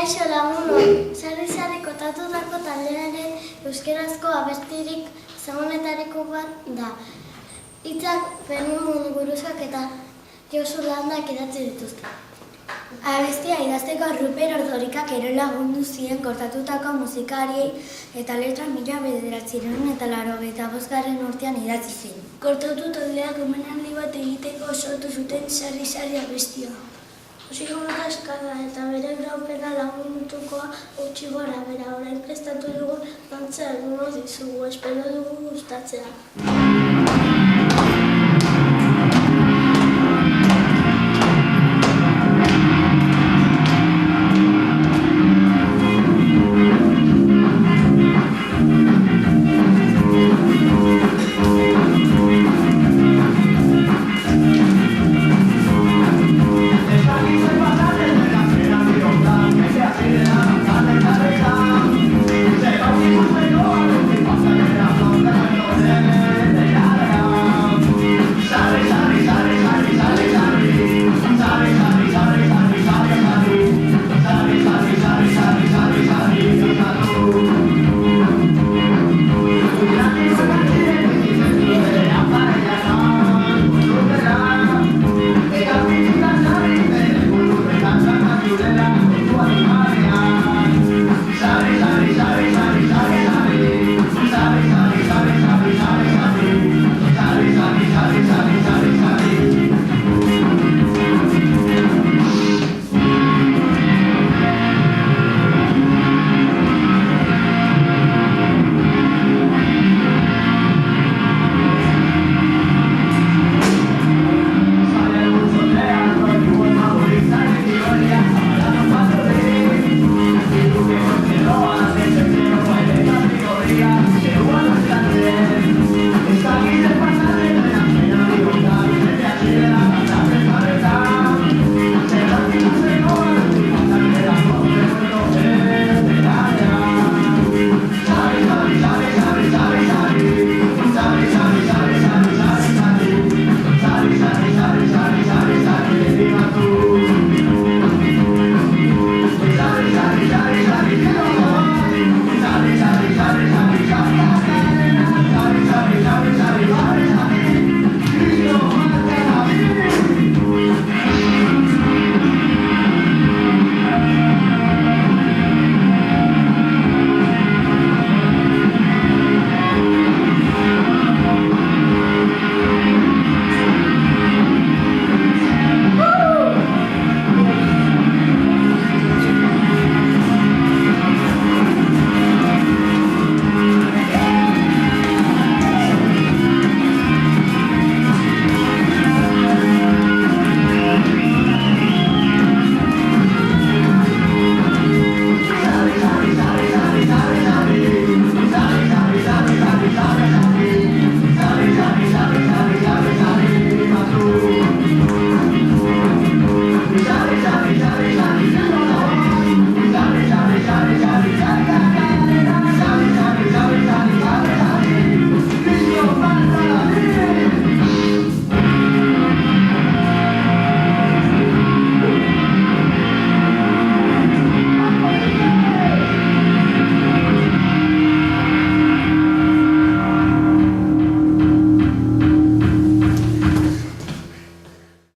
Kaixo lagunok, sarri kotatutako taldearen euskerazko abestirik ezagunetariko bat da. Hitzak Fermin Muguruzak eta Josu Landak idatzi dituzte. Abestia idazteko Ruper Ordorikak ere lagundu zien kortatutako musikariei eta letra 1985 urtean idatzi zen. Kortatu taldeak omenaldi bat egiteko sortu zuten sarri abestia. Oxigona eskada eta bere graupena lagundukoa utzi gora bera, orain prestatu dugun dantza egingo dizugu, espero dugu gustatzea.